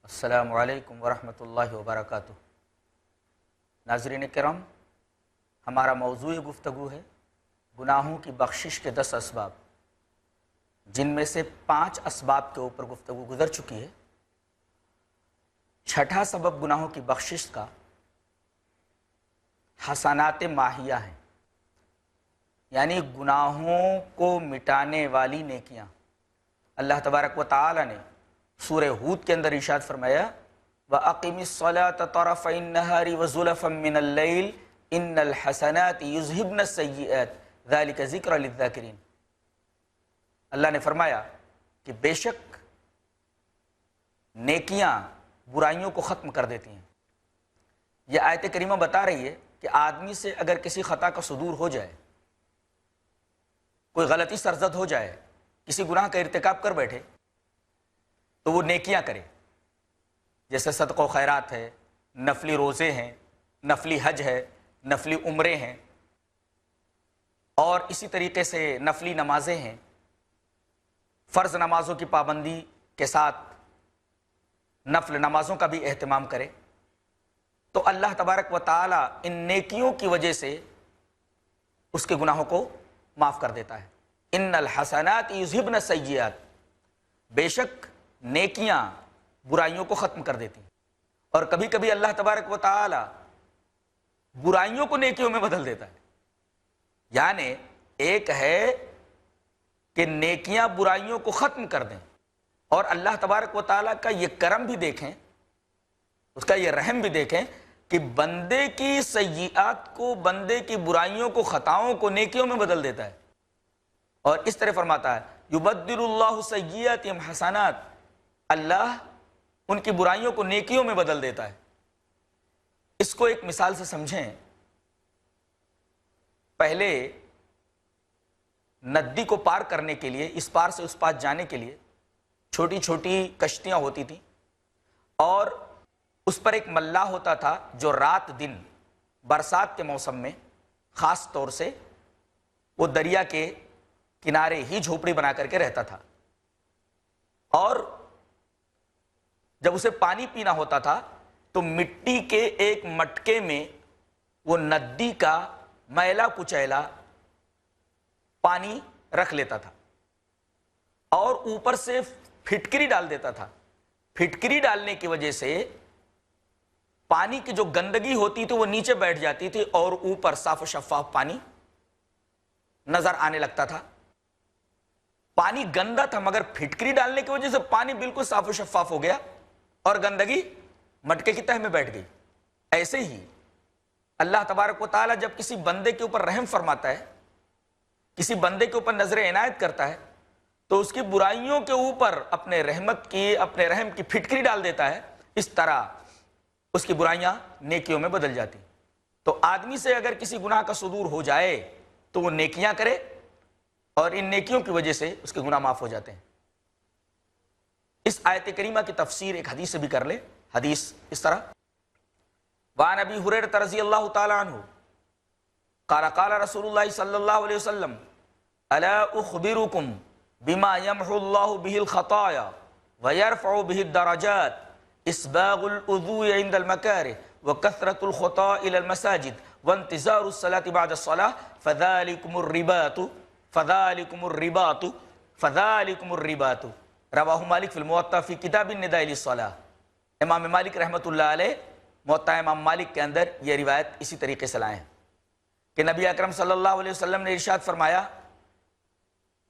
السلام علیکم ورحمۃ اللہ وبرکاتہ۔ ناظرین کرام، ہمارا موضوع گفتگو ہے گناہوں کی بخشش کے 10 اسباب، جن میں سے 5 اسباب کے اوپر گفتگو گزر چکی ہے۔ چھٹا سبب گناہوں کی بخشش کا حسنات ماہیہ ہیں، یعنی گناہوں کو مٹانے والی نیکیاں۔ اللہ تبارک و تعالی نے سورہ ہود کے اندر ارشاد فرمایا وَأَقِمِ الصَّلَاةَ طَرَفَيِ النَّهَارِ وَزُلَفًا مِّنَ اللَّيْلِ إِنَّ الْحَسَنَاتِ يُذْهِبْنَ السَّيِّئَاتِ ذَلِكَ ذِكْرَ لِلذَّاكِرِينَ۔ اللہ نے فرمایا کہ بے شک نیکیاں برائیوں کو ختم کر دیتی ہیں۔ یہ آیت کریمہ بتا رہی ہے کہ آدمی سے اگر کسی خطا کا صدور ہو جائے، کوئی غلطی سرزد ہو جائے، کسی گناہ کا ارتکاب کر بیٹھے، تو وہ نیکیاں کرے، جیسے صدقہ و خیرات ہے، نفلی روزے ہیں، نفلی حج ہے، نفلی عمرے ہیں، اور اسی طریقے سے نفلی نمازیں ہیں، فرض نمازوں کی پابندی کے ساتھ نفل نمازوں کا بھی اہتمام کرے، تو اللہ تبارک و تعالی ان نیکیوں کی وجہ سے اس کے گناہوں کو معاف کر دیتا ہے۔ ان الحسنات یذھبن السیئات، بے شک نیکیاں برائیوں کو ختم کر دیتی ہیں۔ اور کبھی کبھی اللہ تبارک و تعالی برائیوں کو نیکیوں میں بدل دیتا ہے۔ یعنی ایک ہے کہ نیکیاں برائیوں کو ختم کر دیں، اور اللہ تبارک و تعالی کا یہ کرم بھی دیکھیں، اس کا یہ رحم بھی دیکھیں کہ بندے کی سیئات کو، بندے کی برائیوں کو، خطاؤں کو نیکیوں میں بدل دیتا ہے۔ اور اس طرح فرماتا ہے یبدل اللہ سیئاتہم حسنات، اللہ ان کی برائیوں کو نیکیوں میں بدل دیتا ہے۔ اس کو ایک مثال سے سمجھیں۔ پہلے ندی کو پار کرنے کے لیے، اس پار سے اس پار جانے کے لیے چھوٹی چھوٹی کشتیاں ہوتی تھیں، اور اس پر ایک ملاح ہوتا تھا جو رات دن برسات کے موسم میں خاص طور سے وہ دریا کے کنارے ہی جھوپڑی بنا کر کے رہتا تھا، اور جب اسے پانی پینا ہوتا تھا تو مٹی کے ایک مٹکے میں وہ ندی کا میلا کچیلا پانی رکھ لیتا تھا، اور اوپر سے پھٹکری ڈال دیتا تھا۔ پھٹکری ڈالنے کی وجہ سے پانی کی جو گندگی ہوتی تھی وہ نیچے بیٹھ جاتی تھی، اور اوپر صاف و شفاف پانی نظر آنے لگتا تھا۔ پانی گندا تھا، مگر پھٹکری ڈالنے کی وجہ سے پانی بالکل صاف و شفاف ہو گیا، اور گندگی مٹکے کی تہ میں بیٹھ گئی۔ ایسے ہی اللہ تبارک و تعالی جب کسی بندے کے اوپر رحم فرماتا ہے، کسی بندے کے اوپر نظر عنایت کرتا ہے، تو اس کی برائیوں کے اوپر اپنے رحمت کی، اپنے رحم کی پھٹکری ڈال دیتا ہے۔ اس طرح اس کی برائیاں نیکیوں میں بدل جاتی۔ تو آدمی سے اگر کسی گناہ کا صدور ہو جائے تو وہ نیکیاں کرے، اور ان نیکیوں کی وجہ سے اس کے گناہ معاف ہو جاتے ہیں۔ اس آیت کریمہ کی تفسیر ایک حدیث سے بھی کر لے۔ حدیث اس طرح وعن ابی ہریرہ رضی اللہ تعالی عنہ قال قال رسول اللہ صلی اللہ علیہ وسلم الا اخبرکم بما یمحو اللہ به الخطایا ویرفع به الدرجات اسباغ الوضوء عند المکارہ وکثرة الخطاء الى المساجد وانتظار الصلاة بعد الصلاة فذلكم الرباط فذلكم الرباط فذلكم الرباط رواہ مالک فی الموطا فی کتاب النداء للصلاة۔ امام مالک رحمۃ اللہ علیہ موطا امام مالک کے اندر یہ روایت اسی طریقے سے لائے ہیں کہ نبی اکرم صلی اللہ علیہ وسلم نے ارشاد فرمایا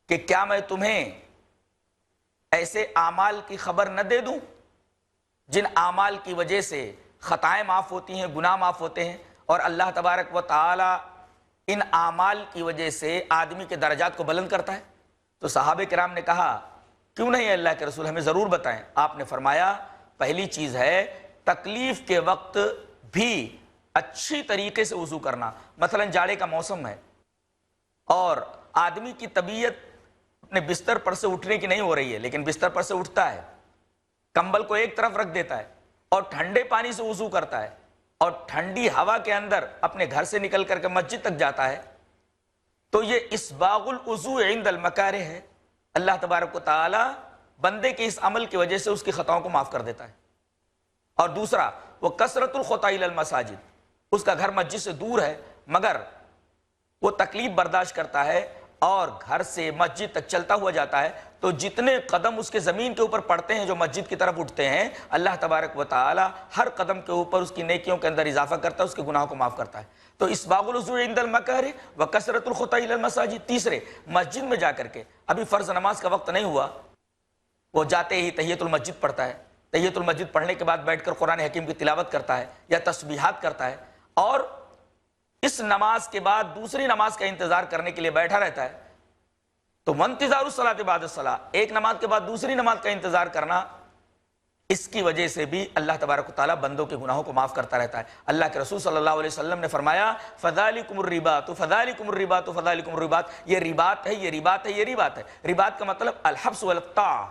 کہ کیا میں تمہیں ایسے اعمال کی خبر نہ دے دوں جن اعمال کی وجہ سے خطائیں معاف ہوتی ہیں، گناہ معاف ہوتے ہیں، اور اللہ تبارک و تعالی ان اعمال کی وجہ سے آدمی کے درجات کو بلند کرتا ہے؟ تو صحابہ کرام نے کہا کیوں نہیں اللہ کے رسول، ہمیں ضرور بتائیں۔ آپ نے فرمایا پہلی چیز ہے تکلیف کے وقت بھی اچھی طریقے سے وضو کرنا۔ مثلا جاڑے کا موسم ہے اور آدمی کی طبیعت اپنے بستر پر سے اٹھنے کی نہیں ہو رہی ہے، لیکن بستر پر سے اٹھتا ہے، کمبل کو ایک طرف رکھ دیتا ہے اور ٹھنڈے پانی سے وضو کرتا ہے، اور ٹھنڈی ہوا کے اندر اپنے گھر سے نکل کر کے مسجد تک جاتا ہے، تو یہ اسباغ الوضوء عند المکارہ ہے، اللہ تبارک و تعالی بندے کے اس عمل کی وجہ سے اس کی خطاؤں کو معاف کر دیتا ہے۔ اور دوسرا، وہ کثرت الخطا الی المساجد، اس کا گھر مسجد سے دور ہے مگر وہ تکلیف برداشت کرتا ہے اور گھر سے مسجد تک چلتا ہوا جاتا ہے، تو جتنے قدم اس کے زمین کے اوپر پڑتے ہیں جو مسجد کی طرف اٹھتے ہیں، اللہ تبارک و تعالی ہر قدم کے اوپر اس کی نیکیوں کے اندر اضافہ کرتا ہے، اس کے گناہوں کو معاف کرتا ہے۔ تو اسباغ الوضوء عند المکارہ وکثرت الخطا الی المساجد۔ تیسرے، مسجد میں جا کر کے، ابھی فرض نماز کا وقت نہیں ہوا، وہ جاتے ہی تحیۃ المسجد پڑھتا ہے، تحیۃ المسجد پڑھنے کے بعد بیٹھ کر قرآن حکیم کی تلاوت کرتا ہے یا تسبیحات کرتا ہے، اور اس نماز کے بعد دوسری نماز کا انتظار کرنے کے لیے بیٹھا رہتا ہے، تو وانتظار الصلاۃ بعد الصلاۃ، ایک نماز کے بعد دوسری نماز کا انتظار کرنا، اس کی وجہ سے بھی اللہ تبارک و تعالیٰ بندوں کے گناہوں کو معاف کرتا رہتا ہے۔ اللہ کے رسول صلی اللہ علیہ وسلم نے فرمایا فذالکم الرباط فذالکم الرباط فذالکم الرباط، یہ رباط ہے، یہ رباط ہے، یہ رباط ہے۔ رباط کا مطلب الحبس والطاعہ،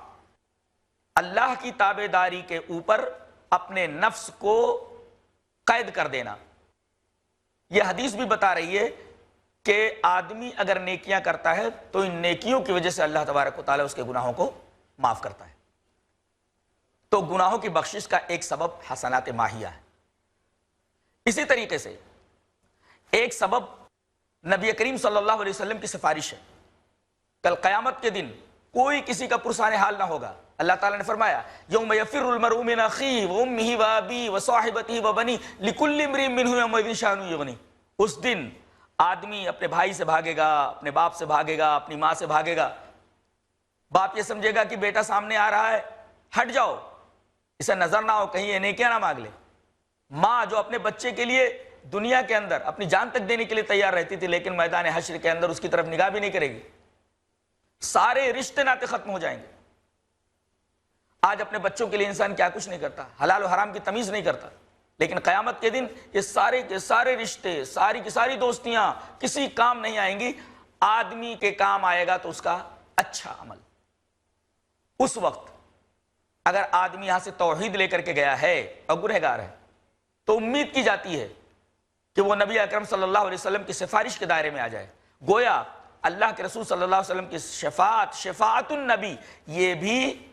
اللہ کی تابع داری کے اوپر اپنے نفس کو قید کر دینا۔ یہ حدیث بھی بتا رہی ہے کہ آدمی اگر نیکیاں کرتا ہے تو ان نیکیوں کی وجہ سے اللہ تبارک و تعالیٰ اس کے گناہوں کو معاف کرتا ہے۔ تو گناہوں کی بخشش کا ایک سبب حسنات ماہیہ ہے۔ اسی طریقے سے ایک سبب نبی کریم صلی اللہ علیہ وسلم کی سفارش ہے۔ کل قیامت کے دن کوئی کسی کا پرسان حال نہ ہوگا۔ اللہ تعالیٰ نے فرمایا یوم یفر المرء من اخیہ وامہ وابیہ وصاحبتہ وبنیہ لکل امرئ منہم یومئذ شأن یغنیہ۔ اس دن آدمی اپنے بھائی سے بھاگے گا، اپنے باپ سے بھاگے گا، اپنی ماں سے بھاگے گا۔ باپ یہ سمجھے گا کہ بیٹا سامنے آ رہا ہے، ہٹ جاؤ، اسے نظر نہ ہو، کہیں یہ نیکیاں نہ مانگ لے۔ ماں جو اپنے بچے کے لیے دنیا کے اندر اپنی جان تک دینے کے لیے تیار رہتی تھی، لیکن میدان حشر کے اندر اس کی طرف نگاہ بھی نہیں کرے گی۔ سارے رشتے ناطے ختم ہو جائیں گے۔ آج اپنے بچوں کے لیے انسان کیا کچھ نہیں کرتا، حلال و حرام کی تمیز نہیں کرتا، لیکن قیامت کے دن یہ سارے کے سارے رشتے، ساری کی ساری دوستیاں کسی کام نہیں آئیں گی۔ آدمی کے کام آئے گا تو اس کا اچھا عمل۔ اس وقت اگر آدمی یہاں سے توحید لے کر کے گیا ہے اور گنہگار ہے تو امید کی جاتی ہے کہ وہ نبی اکرم صلی اللہ علیہ وسلم کی سفارش کے دائرے میں آ جائے۔ گویا اللہ کے رسول صلی اللہ علیہ وسلم کی شفاعت النبی، یہ بھی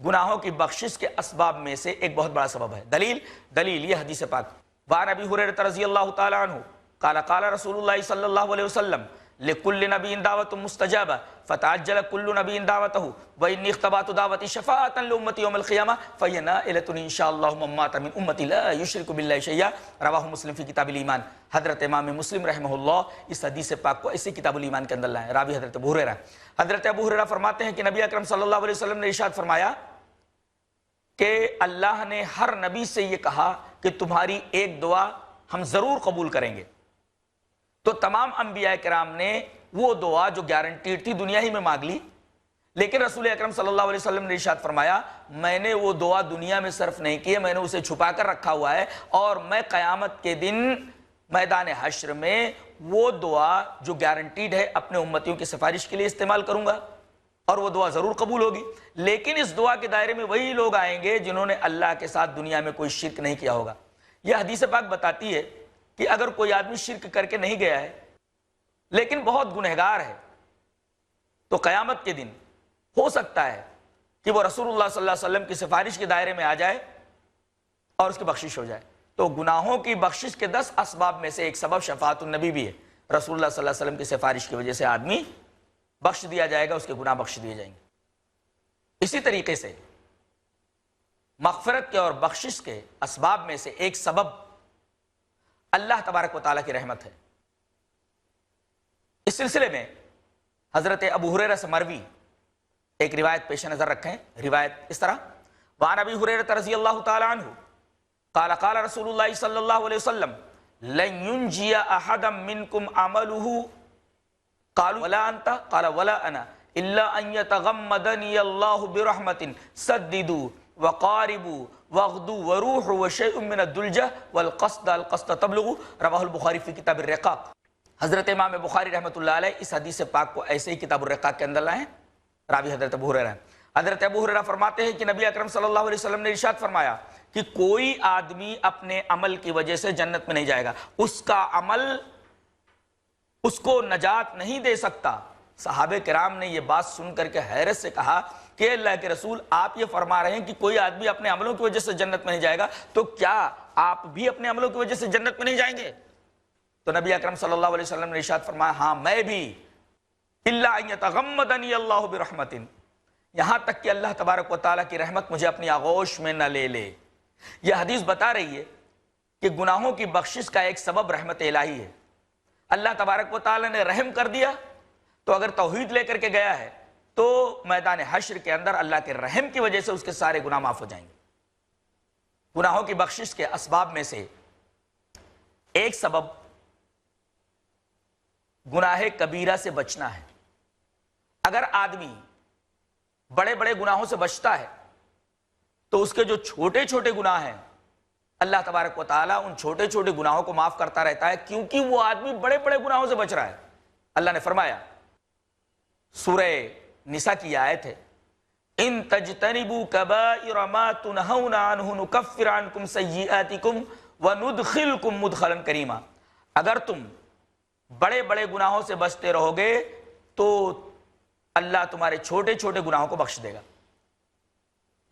گناہوں کی بخشش کے اسباب میں سے ایک بہت بڑا سبب ہے۔ دلیل یہ حدیث پاک، وعن ابی ہریرہ رضی اللہ تعالی عنہ قال قال رسول اللہ صلی اللہ علیہ وسلم لکل نبی دعوت مستجابہ فتعجل کل نبی دعوتہ وانی اختبات دعوتی شفاعتا لامتی یوم القیامہ فہی نائلۃ ان شاء اللہ من مات من امتی لا یشرک باللہ شیئا، رواہ مسلم فی کتاب الایمان۔ حضرت امام مسلم رحمہ اللہ اس حدیث پاک کو اسی کتاب الایمان کے اندر لائے۔ راوی حضرت ابو ہریرہ۔ حضرت ابو ہریرہ فرماتے ہیں کہ نبی اکرم صلی اللہ علیہ وسلم نے ارشاد فرمایا کہ اللہ نے ہر نبی سے یہ کہا کہ تمہاری ایک دعا ہم ضرور قبول کریں گے۔ تو تمام انبیاء کرام نے وہ دعا جو گارنٹیڈ تھی دنیا ہی میں مانگ لی، لیکن رسول اکرم صلی اللہ علیہ وسلم نے ارشاد فرمایا میں نے وہ دعا دنیا میں صرف نہیں کی ہے، میں نے اسے چھپا کر رکھا ہوا ہے، اور میں قیامت کے دن میدان حشر میں وہ دعا جو گارنٹیڈ ہے اپنے امتیوں کی سفارش کے لیے استعمال کروں گا، اور وہ دعا ضرور قبول ہوگی۔ لیکن اس دعا کے دائرے میں وہی لوگ آئیں گے جنہوں نے اللہ کے ساتھ دنیا میں کوئی شرک نہیں کیا ہوگا۔ یہ حدیث پاک بتاتی ہے کہ اگر کوئی آدمی شرک کر کے نہیں گیا ہے لیکن بہت گنہگار ہے تو قیامت کے دن ہو سکتا ہے کہ وہ رسول اللہ صلی اللہ علیہ وسلم کی سفارش کے دائرے میں آ جائے اور اس کی بخشش ہو جائے۔ تو گناہوں کی بخشش کے 10 اسباب میں سے ایک سبب شفاعت النبی بھی ہے۔ رسول اللہ صلی اللہ علیہ وسلم کی سفارش کی وجہ سے آدمی بخش دیا جائے گا، اس کے گناہ بخش دیے جائیں گے۔ اسی طریقے سے مغفرت کے اور بخشش کے اسباب میں سے ایک سبب اللہ تبارک و تعالیٰ کی رحمت ہے۔ اس سلسلے میں حضرت ابو ہریرہ سے مروی ایک روایت پیش نظر رکھیں۔ روایت اس طرح، وعن ابی ہریرہ رضی اللہ تعالی عنہ قال قال رسول اللہ صلی اللہ علیہ وسلم لن ينجی احدا منکم عملہ قالوا ولا انت قال ولا انا الا ان يتغمدني الله برحمة سددوا وقاربوا واغدوا وروحوا وشيء من الدلجة والقصد القصد تبلغ، رواہ البخاری فی کتاب الرقاق۔ حضرت امام بخاری رحمۃ اللہ علیہ اس حدیث پاک کو ایسے ہی کتاب الرقاق کے اندر لائے ہیں۔ راوی حضرت ابو ہریرہ۔ حضرت ابو ہریرہ فرماتے ہیں کہ نبی اکرم صلی اللہ علیہ وسلم نے ارشاد فرمایا کہ کوئی آدمی اپنے عمل کی وجہ سے جنت میں نہیں جائے گا، اس کا عمل اس کو نجات نہیں دے سکتا صحابہ کرام نے یہ بات سن کر کے حیرت سے کہا کہ اللہ کے رسول آپ یہ فرما رہے ہیں کہ کوئی آدمی اپنے عملوں کی وجہ سے جنت میں نہیں جائے گا، تو کیا آپ بھی اپنے عملوں کی وجہ سے جنت میں نہیں جائیں گے؟ تو نبی اکرم صلی اللہ علیہ وسلم نے ارشاد فرمایا ہاں میں بھی، الا ان یتغمدنی اللہ برحمت، یہاں تک کہ اللہ تبارک و تعالیٰ کی رحمت مجھے اپنی آغوش میں نہ لے لے۔ یہ حدیث بتا رہی ہے کہ گناہوں کی بخشش کا ایک سبب رحمت الہی ہے۔ اللہ تبارک و تعالیٰ نے رحم کر دیا تو اگر توحید لے کر کے گیا ہے تو میدان حشر کے اندر اللہ کے رحم کی وجہ سے اس کے سارے گناہ معاف ہو جائیں گے۔ گناہوں کی بخشش کے اسباب میں سے ایک سبب گناہ کبیرہ سے بچنا ہے۔ اگر آدمی بڑے بڑے گناہوں سے بچتا ہے تو اس کے جو چھوٹے چھوٹے گناہ ہیں اللہ تبارک و تعالیٰ ان چھوٹے چھوٹے گناہوں کو معاف کرتا رہتا ہے، کیونکہ وہ آدمی بڑے بڑے گناہوں سے بچ رہا ہے۔ اللہ نے فرمایا سورہ نساء کی آیت ہے ان تجتنبوا کبائر ما تنہون عنہ نکفر عنکم سیئاتکم وندخلکم مدخلا کریما، اگر تم بڑے بڑے گناہوں سے بچتے رہو گے تو اللہ تمہارے چھوٹے چھوٹے گناہوں کو بخش دے گا۔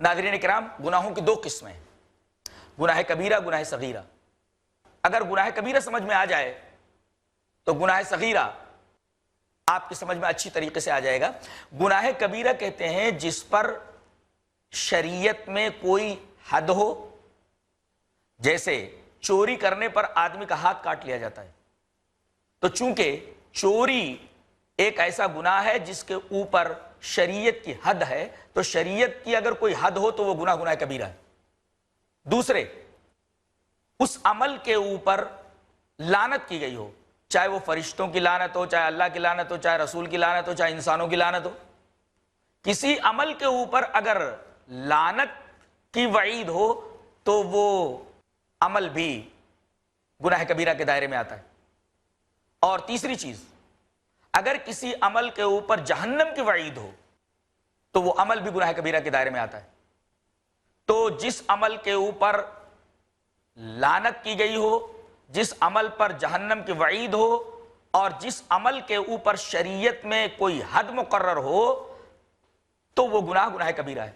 ناظرین کرام، گناہوں کی دو قسمیں ہیں، گناہ کبیرہ، گناہ صغیرہ۔ اگر گناہ کبیرہ سمجھ میں آ جائے تو گناہ صغیرہ آپ کی سمجھ میں اچھی طریقے سے آ جائے گا۔ گناہ کبیرہ کہتے ہیں جس پر شریعت میں کوئی حد ہو، جیسے چوری کرنے پر آدمی کا ہاتھ کاٹ لیا جاتا ہے، تو چونکہ چوری ایک ایسا گناہ ہے جس کے اوپر شریعت کی حد ہے، تو شریعت کی اگر کوئی حد ہو تو وہ گناہ کبیرہ ہے۔ دوسرے، اس عمل کے اوپر لعنت کی گئی ہو، چاہے وہ فرشتوں کی لعنت ہو، چاہے اللہ کی لعنت ہو، چاہے رسول کی لعنت ہو، چاہے انسانوں کی لعنت ہو، کسی عمل کے اوپر اگر لعنت کی وعید ہو تو وہ عمل بھی گناہ کبیرہ کے دائرے میں آتا ہے۔ اور تیسری چیز، اگر کسی عمل کے اوپر جہنم کی وعید ہو تو وہ عمل بھی گناہ کبیرہ کے دائرے میں آتا ہے۔ تو جس عمل کے اوپر لعنت کی گئی ہو، جس عمل پر جہنم کی وعید ہو، اور جس عمل کے اوپر شریعت میں کوئی حد مقرر ہو تو وہ گناہ کبیرہ ہے۔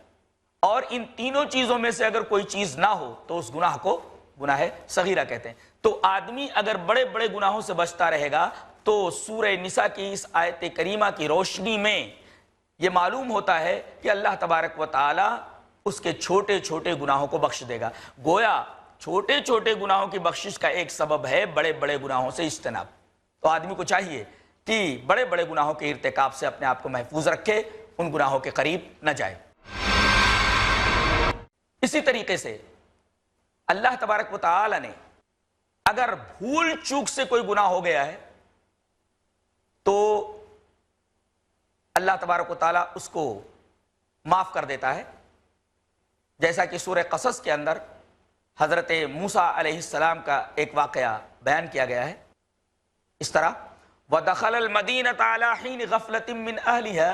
اور ان تینوں چیزوں میں سے اگر کوئی چیز نہ ہو تو اس گناہ کو گناہ صغیرہ کہتے ہیں۔ تو آدمی اگر بڑے بڑے گناہوں سے بچتا رہے گا تو سورہ نساء کی اس آیت کریمہ کی روشنی میں یہ معلوم ہوتا ہے کہ اللہ تبارک و تعالی اس کے چھوٹے چھوٹے گناہوں کو بخش دے گا۔ گویا چھوٹے چھوٹے گناہوں کی بخشش کا ایک سبب ہے بڑے بڑے گناہوں سے اجتناب۔ تو آدمی کو چاہیے کہ بڑے بڑے گناہوں کے ارتکاب سے اپنے آپ کو محفوظ رکھے، ان گناہوں کے قریب نہ جائے۔ اسی طریقے سے اللہ تبارک و تعالی نے اگر بھول چوک سے کوئی گناہ ہو گیا ہے تو اللہ تبارک و تعالیٰ اس کو معاف کر دیتا ہے، جیسا کہ سورہ قصص کے اندر حضرت موسیٰ علیہ السلام کا ایک واقعہ بیان کیا گیا ہے اس طرح وَدَخَلَ الْمَدِينَةَ عَلَى حِينِ غَفْلَةٍ مِّنْ أَهْلِهَا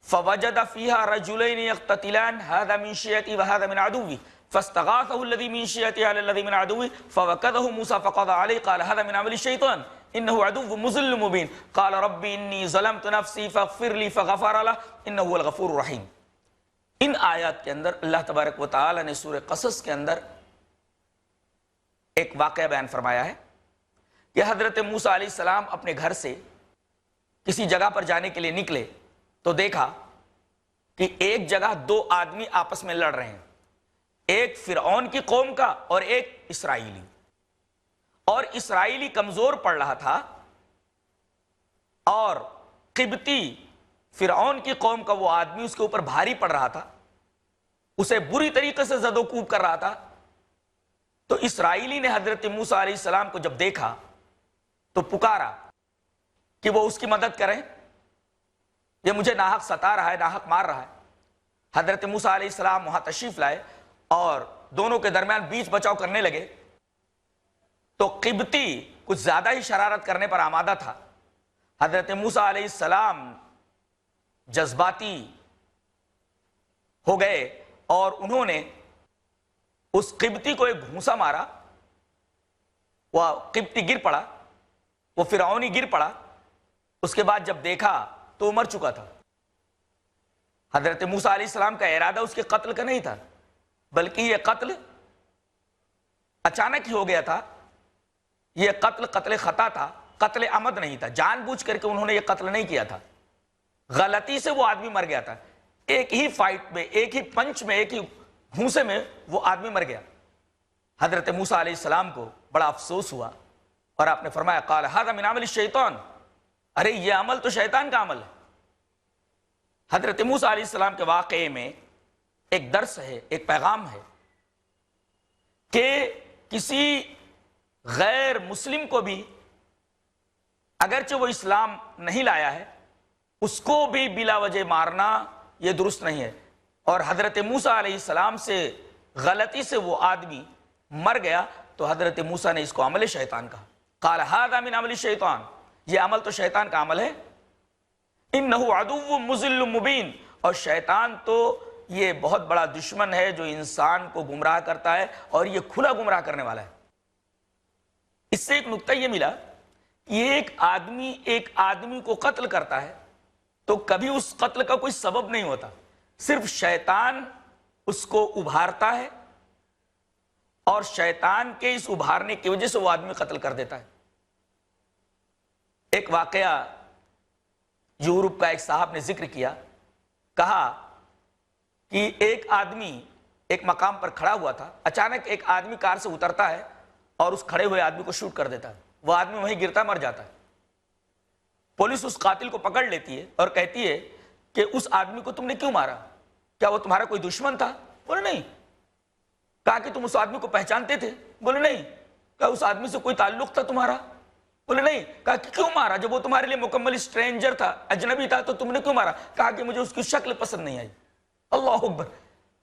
فَوَجَدَ فِيهَا رَجُلَيْنِ يَقْتَتِلَانِ هَذَا مِنْ شِيعَتِهِ وَهَذَا مِنْ عَدُوِّهِ فَاسْتَغَاثَهُ الَّذِي مِنْ شِيعَتِهِ عَلَى الَّذِي مِنْ عَدُوِّهِ فَوَكَذَهُ مُوسَىٰ فَقَضَىٰ عَلَيْهِ قَالَ هَذَا مِنْ عَمَلِ الشَّيْطَانِ إِنَّهُ عَدُوٌّ مُضِلٌّ مُّبِينٌ قَالَ رَبِّ إِنِّي ظَلَمْتُ نَفْسِي فَاغْفِرْ لِي فَغَفَرَ لَهُ إِنَّهُ هُوَ الْغَفُورُ الرَّحِيمُ۔ ان آیات کے اندر اللہ تبارک و تعالی نے سورہ قصص کے اندر ایک واقعہ بیان فرمایا ہے کہ حضرت موسیٰ علیہ السلام اپنے گھر سے کسی جگہ پر جانے کے لیے نکلے تو دیکھا کہ ایک جگہ دو آدمی آپس میں لڑ رہے ہیں، ایک فرعون کی قوم کا اور ایک اسرائیلی، اور اسرائیلی کمزور پڑ رہا تھا اور قبطی فرعون کی قوم کا وہ آدمی اس کے اوپر بھاری پڑ رہا تھا، اسے بری طریقے سے زد و کوب کر رہا تھا۔ تو اسرائیلی نے حضرت موسیٰ علیہ السلام کو جب دیکھا تو پکارا کہ وہ اس کی مدد کریں، یہ مجھے ناحق ستا رہا ہے، ناحق مار رہا ہے۔ حضرت موسیٰ علیہ السلام وہاں تشریف لائے اور دونوں کے درمیان بیچ بچاؤ کرنے لگے تو قبطی کچھ زیادہ ہی شرارت کرنے پر آمادہ تھا۔ حضرت موسیٰ علیہ السلام جذباتی ہو گئے اور انہوں نے اس قبطی کو ایک گھونسا مارا، وہ قبطی گر پڑا، وہ فرعونی گر پڑا۔ اس کے بعد جب دیکھا تو وہ مر چکا تھا۔ حضرت موسیٰ علیہ السلام کا ارادہ اس کے قتل کا نہیں تھا، بلکہ یہ قتل اچانک ہی ہو گیا تھا۔ یہ قتل خطا تھا، قتل عمد نہیں تھا، جان بوجھ کر کے انہوں نے یہ قتل نہیں کیا تھا، غلطی سے وہ آدمی مر گیا تھا۔ ایک ہی فائٹ میں، ایک ہی پنچ میں، ایک ہی گھونسے میں وہ آدمی مر گیا۔ حضرت موسیٰ علیہ السلام کو بڑا افسوس ہوا اور آپ نے فرمایا قال ھذا من عمل الشیطان، ارے یہ عمل تو شیطان کا عمل ہے۔ حضرت موسیٰ علیہ السلام کے واقعے میں ایک درس ہے، ایک پیغام ہے کہ کسی غیر مسلم کو بھی اگرچہ وہ اسلام نہیں لایا ہے، اس کو بھی بلا وجہ مارنا یہ درست نہیں ہے۔ اور حضرت موسیٰ علیہ السلام سے غلطی سے وہ آدمی مر گیا تو حضرت موسیٰ نے اس کو عمل شیطان کہا۔ قال ھذا من عمل الشیطان، یہ عمل تو شیطان کا عمل ہے۔ انہ عدو مضل مبین، اور شیطان تو یہ بہت بڑا دشمن ہے جو انسان کو گمراہ کرتا ہے، اور یہ کھلا گمراہ کرنے والا ہے۔ اس سے ایک نکتہ یہ ملا، ایک آدمی کو قتل کرتا ہے تو کبھی اس قتل کا کوئی سبب نہیں ہوتا، صرف شیطان اس کو ابھارتا ہے، اور شیطان کے اس ابھارنے کی وجہ سے وہ آدمی قتل کر دیتا ہے۔ ایک واقعہ یورپ کا ایک صاحب نے ذکر کیا، کہا کہ ایک آدمی ایک مقام پر کھڑا ہوا تھا، اچانک ایک آدمی کار سے اترتا ہے اور اس کھڑے ہوئے آدمی کو شوٹ کر دیتا ہے، وہ آدمی وہیں گرتا مر جاتا ہے۔ پولیس اس قاتل کو پکڑ لیتی ہے اور کہتی ہے کہ اس آدمی کو تم نے کیوں مارا؟ کیا وہ تمہارا کوئی دشمن تھا؟ بولے نہیں۔ کہا کہ تم اس آدمی کو پہچانتے تھے؟ بولے نہیں۔ کہا اس آدمی سے کوئی تعلق تھا تمہارا؟ بولے نہیں۔ کہا کہ کیوں مارا؟ جب وہ تمہارے لیے مکمل اسٹرینجر تھا، اجنبی تھا، تو تم نے کیوں مارا؟ کہا کہ مجھے اس کی شکل پسند نہیں آئی۔ اللہ اکبر،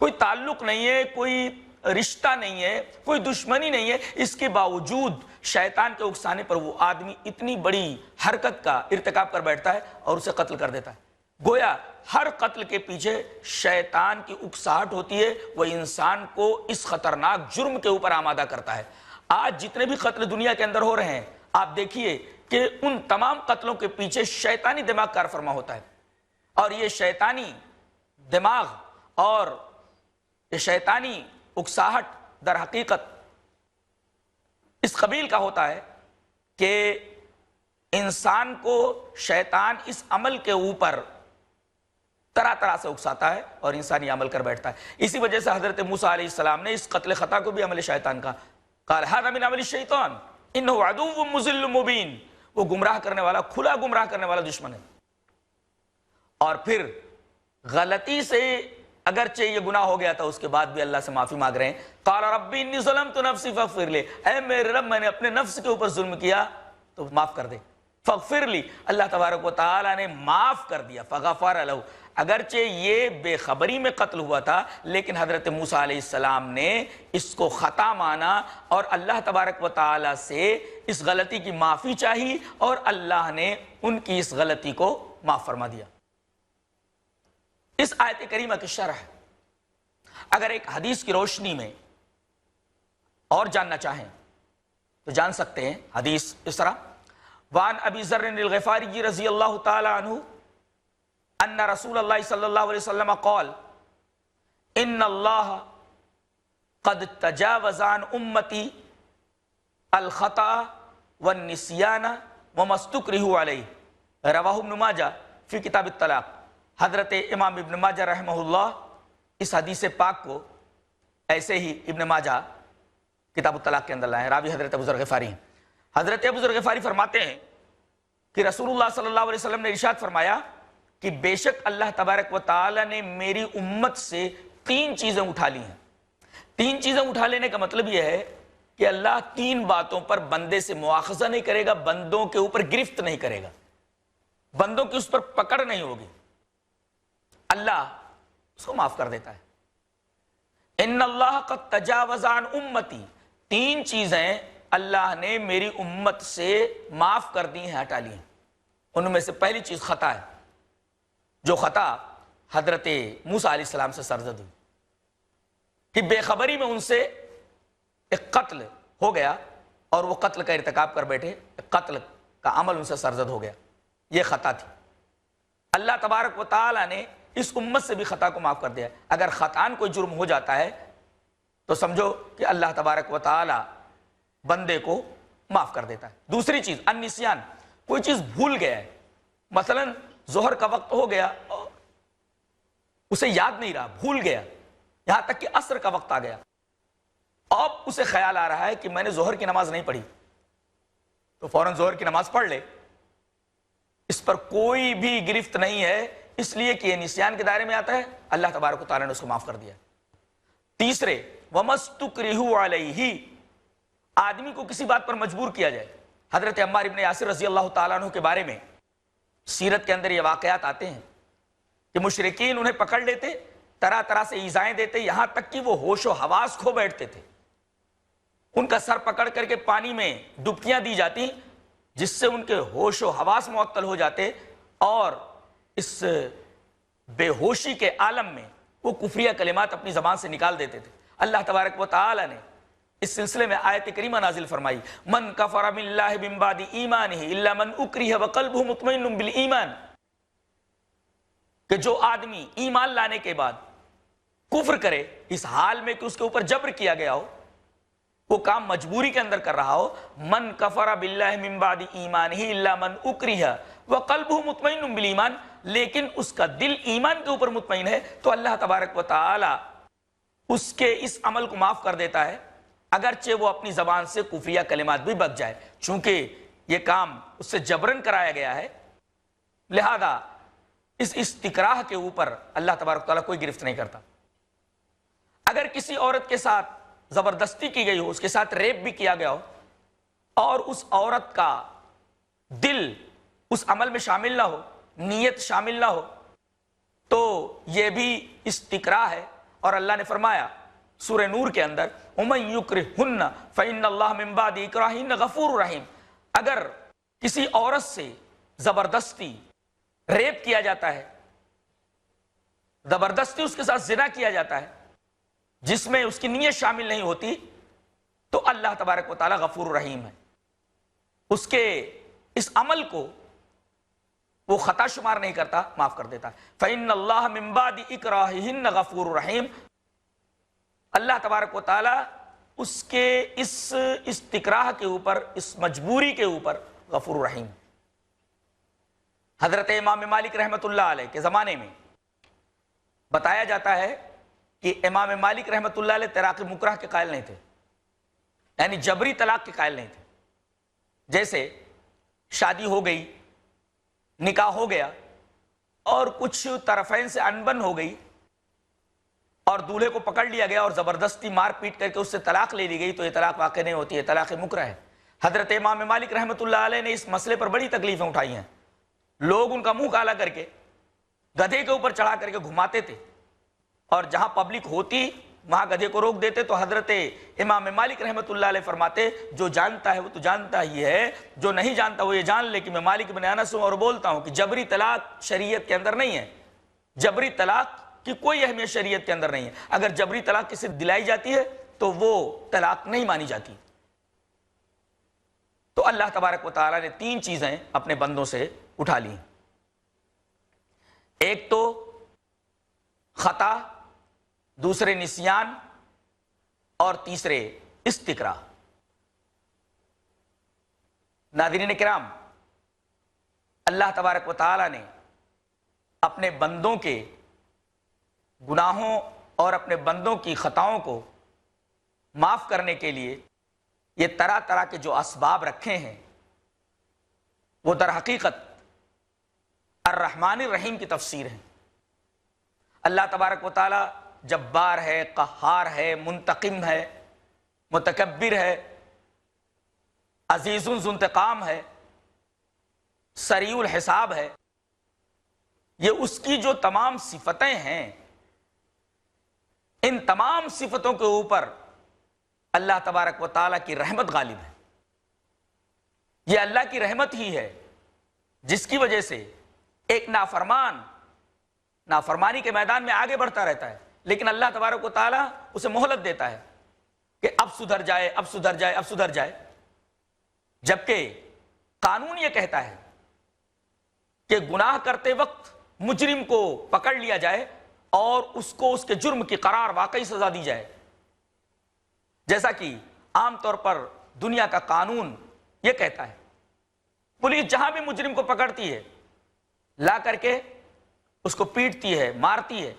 کوئی تعلق نہیں ہے، کوئی رشتہ نہیں ہے، کوئی دشمنی نہیں ہے، اس کے باوجود شیطان کے اکسانے پر وہ آدمی اتنی بڑی حرکت کا ارتکاب کر بیٹھتا ہے اور اسے قتل کر دیتا ہے۔ گویا ہر قتل کے پیچھے شیطان کی اکساہٹ ہوتی ہے، وہ انسان کو اس خطرناک جرم کے اوپر آمادہ کرتا ہے۔ آج جتنے بھی قتل دنیا کے اندر ہو رہے ہیں، آپ دیکھیے کہ ان تمام قتلوں کے پیچھے شیطانی دماغ کار فرما ہوتا ہے، اور یہ شیطانی دماغ اور یہ شیطانی اکساہٹ در حقیقت اس قبیل کا ہوتا ہے کہ انسان کو شیطان اس عمل کے اوپر طرح طرح سے اکساتا ہے اور انسان یہ عمل کر بیٹھتا ہے۔ اسی وجہ سے حضرت موسیٰ علیہ السلام نے اس قتل خطا کو بھی عمل شیطان کہا۔ قال ھذا من عمل الشیطان انہ عدو مضل مبین، وہ گمراہ کرنے والا، کھلا گمراہ کرنے والا دشمن ہے۔ اور پھر غلطی سے اگرچہ یہ گناہ ہو گیا تھا، اس کے بعد بھی اللہ سے معافی مانگ رہے ہیں۔ قال ربی انی ظلمت نفسی فاغفر لی، اے میرے رب میں نے اپنے نفس کے اوپر ظلم کیا تو معاف کر دے۔ فاغفر لی، اللہ تبارک و تعالی نے معاف کر دیا۔ فغفر لہ، اگرچہ یہ بے خبری میں قتل ہوا تھا، لیکن حضرت موسیٰ علیہ السلام نے اس کو خطا مانا اور اللہ تبارک و تعالی سے اس غلطی کی معافی چاہی، اور اللہ نے ان کی اس غلطی کو معاف فرما دیا۔ اس آیت کریمہ کی شرح اگر ایک حدیث کی روشنی میں اور جاننا چاہیں تو جان سکتے ہیں۔ حدیث اس طرح، وعن ابی ذر الغفاری رضی اللہ تعالی عنہ ان رسول اللہ صلی اللہ علیہ وسلم قال ان اللہ قد تجاوز عن امتی الخطا والنسیان وما استکرہوا علیہ، رواہ ابن ماجہ فی کتاب الطلاق۔ حضرت امام ابن ماجہ رحمہ اللہ اس حدیث پاک کو ایسے ہی ابن ماجہ کتاب الطلاق کے اندر لائے ہیں، راوی حضرت ابو ذر غفاری ہیں۔ حضرت ابو ذر غفاری فرماتے ہیں کہ رسول اللہ صلی اللہ علیہ وسلم نے ارشاد فرمایا کہ بے شک اللہ تبارک و تعالی نے میری امت سے 3 چیزیں اٹھا لی ہیں۔ 3 چیزیں اٹھا لینے کا مطلب یہ ہے کہ اللہ 3 باتوں پر بندے سے مواخذہ نہیں کرے گا، بندوں کے اوپر گرفت نہیں کرے گا، بندوں کی اس پر پکڑ نہیں ہوگی، اللہ اس کو معاف کر دیتا ہے۔ ان اللہ قد تجاوز عن امتی، 3 چیزیں اللہ نے میری امت سے معاف کر دی ہیں، ہٹا لی ہیں۔ ان میں سے پہلی چیز خطا ہے، جو خطا حضرت موسیٰ علیہ السلام سے سرزد ہوئی کہ بے خبری میں ان سے ایک قتل ہو گیا اور وہ قتل کا ارتکاب کر بیٹھے، قتل کا عمل ان سے سرزد ہو گیا، یہ خطا تھی۔ اللہ تبارک و تعالی نے اس امت سے بھی خطا کو معاف کر دیا ہے۔ اگر خطان کوئی جرم ہو جاتا ہے تو سمجھو کہ اللہ تبارک و تعالی بندے کو معاف کر دیتا ہے۔ دوسری چیز النسیان، کوئی چیز بھول گیا ہے، مثلا ظہر کا وقت ہو گیا، اسے یاد نہیں رہا، بھول گیا، یہاں تک کہ عصر کا وقت آ گیا، اب اسے خیال آ رہا ہے کہ میں نے ظہر کی نماز نہیں پڑھی، تو فوراً ظہر کی نماز پڑھ لے، اس پر کوئی بھی گرفت نہیں ہے، اس لیے کہ یہ نسیان کے دائرے میں آتا ہے، اللہ تبارک و تعالیٰ نے اس کو معاف کر دیا۔ تیسرے وَمَسْتُكْرِهُ عَلَيْهِ، آدمی کو کسی بات پر مجبور کیا جائے۔ حضرت عمار ابن یاسر رضی اللہ تعالیٰ عنہ کے بارے میں سیرت کے اندر یہ واقعات آتے ہیں کہ مشرکین انہیں پکڑ لیتے، طرح طرح سے ایذائیں دیتے، یہاں تک کہ وہ ہوش و حواس کھو بیٹھتے تھے، ان کا سر پکڑ کر کے پانی میں ڈبکیاں دی جاتی جس سے ان کے ہوش و حواس معطل ہو جاتے، اور اس بے ہوشی کے عالم میں وہ کفریہ کلمات اپنی زبان سے نکال دیتے تھے۔ اللہ تبارک و تعالی نے اس سلسلے میں آیت کریمہ نازل فرمائی، من کفر باللہ من بعد ایمانہ الا من اکرہ وقلبہ مطمئن بالایمان، کہ جو آدمی ایمان لانے کے بعد کفر کرے اس حال میں کہ اس کے اوپر جبر کیا گیا ہو، وہ کام مجبوری کے اندر کر رہا ہو، من کفر باللہ من بعد ایمانہ الا من اکرہ وقلبہ مطمئن بالایمان، لیکن اس کا دل ایمان کے اوپر مطمئن ہے، تو اللہ تبارک و تعالی اس کے اس عمل کو معاف کر دیتا ہے، اگرچہ وہ اپنی زبان سے کفریہ کلمات بھی بک جائے، چونکہ یہ کام اس سے جبرن کرایا گیا ہے، لہذا اس استکراہ کے اوپر اللہ تبارک و تعالیٰ کوئی گرفت نہیں کرتا۔ اگر کسی عورت کے ساتھ زبردستی کی گئی ہو، اس کے ساتھ ریپ بھی کیا گیا ہو، اور اس عورت کا دل اس عمل میں شامل نہ ہو، نیت شامل نہ ہو، تو یہ بھی استکراہ ہے، اور اللہ نے فرمایا سورہ نور کے اندر وَمَن يُكْرِهُنَّ فَإِنَّ اللَّهَ مِن بَعْدِ إِكْرَاهِهِنَّ غَفُورٌ رَحِيمٌ، اگر کسی عورت سے زبردستی ریپ کیا جاتا ہے، زبردستی اس کے ساتھ زنا کیا جاتا ہے، جس میں اس کی نیت شامل نہیں ہوتی، تو اللہ تبارک و تعالیٰ غفور رحیم ہے، اس کے اس عمل کو وہ خطا شمار نہیں کرتا، معاف کر دیتا ہے۔ فَإِنَّ اللَّهَ مِن بَعْدِ إِكْرَاهِهِنَّ غَفُورٌ رَحِيمٌ، اللہ تبارک و تعالیٰ اس کے اس استکراہ کے اوپر، اس مجبوری کے اوپر غفور رحیم۔ حضرت امام مالک رحمۃ اللہ علیہ کے زمانے میں بتایا جاتا ہے کہ امام مالک رحمۃ اللہ علیہ طلاق مکرہ کے قائل نہیں تھے، یعنی جبری طلاق کے قائل نہیں تھے۔ جیسے شادی ہو گئی، نکاح ہو گیا، اور کچھ طرفین سے انبن ہو گئی، اور دولہے کو پکڑ لیا گیا اور زبردستی مار پیٹ کر کے اس سے طلاق لے لی گئی، تو یہ طلاق واقع نہیں ہوتی ہے، طلاق مکرہ ہے۔ حضرت امام مالک رحمۃ اللہ علیہ نے اس مسئلے پر بڑی تکلیفیں اٹھائی ہیں، لوگ ان کا منہ کالا کر کے گدھے کے اوپر چڑھا کر کے گھماتے تھے، اور جہاں پبلک ہوتی وہاں گدھے کو روک دیتے، تو حضرت امام مالک رحمۃ اللہ علیہ فرماتے جو جانتا ہے وہ تو جانتا ہی ہے، جو نہیں جانتا وہ یہ جان لے کہ میں مالک بن انس ہوں اور بولتا ہوں کہ جبری طلاق شریعت کے اندر نہیں ہے، جبری طلاق کی کوئی اہمیت شریعت کے اندر نہیں ہے، اگر جبری طلاق کسی دلائی جاتی ہے تو وہ طلاق نہیں مانی جاتی۔ تو اللہ تبارک و تعالیٰ نے تین چیزیں اپنے بندوں سے اٹھا لی، ایک تو خطا، دوسرے نسیان، اور تیسرے استکراہ۔ ناظرین کرام، اللہ تبارک و تعالیٰ نے اپنے بندوں کے گناہوں اور اپنے بندوں کی خطاؤں کو معاف کرنے کے لیے یہ طرح طرح کے جو اسباب رکھے ہیں، وہ در حقیقت الرحمن الرحیم کی تفسیر ہے۔ اللہ تبارک و تعالی جبار ہے، قہار ہے، منتقم ہے، متکبر ہے، عزیز ذو انتقام ہے، سریع الحساب ہے، یہ اس کی جو تمام صفتیں ہیں، ان تمام صفتوں کے اوپر اللہ تبارک و تعالیٰ کی رحمت غالب ہے۔ یہ اللہ کی رحمت ہی ہے جس کی وجہ سے ایک نافرمان نافرمانی کے میدان میں آگے بڑھتا رہتا ہے، لیکن اللہ تبارک و تعالیٰ اسے مہلت دیتا ہے کہ اب سدھر جائے، اب سدھر جائے، اب سدھر جائے، جبکہ قانون یہ کہتا ہے کہ گناہ کرتے وقت مجرم کو پکڑ لیا جائے اور اس کو اس کے جرم کی قرار واقعی سزا دی جائے، جیسا کہ عام طور پر دنیا کا قانون یہ کہتا ہے۔ پولیس جہاں بھی مجرم کو پکڑتی ہے لا کر کے اس کو پیٹتی ہے، مارتی ہے،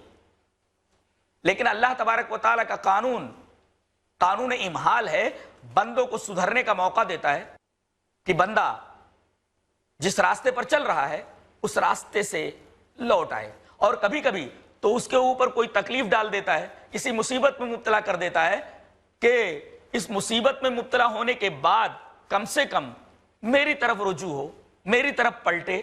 لیکن اللہ تبارک و تعالیٰ کا قانون امہال ہے، بندوں کو سدھرنے کا موقع دیتا ہے کہ بندہ جس راستے پر چل رہا ہے اس راستے سے لوٹ آئے، اور کبھی کبھی تو اس کے اوپر کوئی تکلیف ڈال دیتا ہے، کسی مصیبت میں مبتلا کر دیتا ہے کہ اس مصیبت میں مبتلا ہونے کے بعد کم سے کم میری طرف رجوع ہو، میری طرف پلٹے۔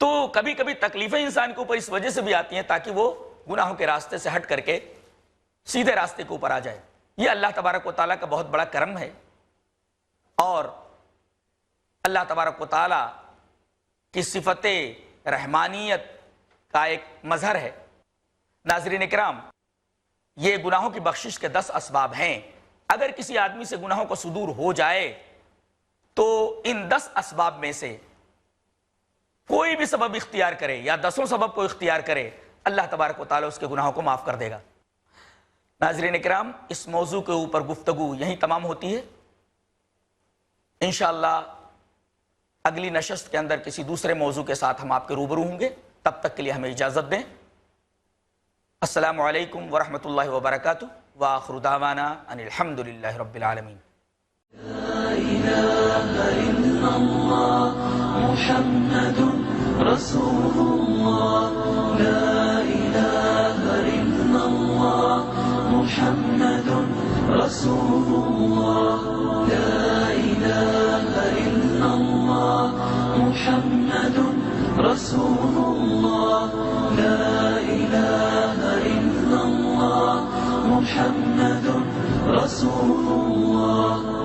تو کبھی کبھی تکلیفیں انسان کے اوپر اس وجہ سے بھی آتی ہیں تاکہ وہ گناہوں کے راستے سے ہٹ کر کے سیدھے راستے کے اوپر آ جائے۔ یہ اللہ تبارک و تعالیٰ کا بہت بڑا کرم ہے، اور اللہ تبارک و تعالیٰ کی صفت رحمانیت کا ایک مظہر ہے۔ ناظرین اکرام، یہ گناہوں کی بخشش کے 10 اسباب ہیں۔ اگر کسی آدمی سے گناہوں کو صدور ہو جائے تو ان 10 اسباب میں سے کوئی بھی سبب اختیار کرے یا 10 سبب کو اختیار کرے، اللہ تبارک و تعالیٰ اس کے گناہوں کو معاف کر دے گا۔ ناظرین اکرام، اس موضوع کے اوپر گفتگو یہیں تمام ہوتی ہے۔ انشاءاللہ اگلی نشست کے اندر کسی دوسرے موضوع کے ساتھ ہم آپ کے روبرو ہوں گے، تب تک کے لیے ہمیں اجازت دیں۔ السلام علیکم ورحمۃ اللہ وبرکاتہ، وآخر دعوانا ان الحمد للہ رب العالمین۔ لا إله إلا الله محمد رسول الله، لا إله إلا الله محمد رسول الله، لا إله إلا الله محمد رسول الله، لا إله إلا الله محمد رسول الله۔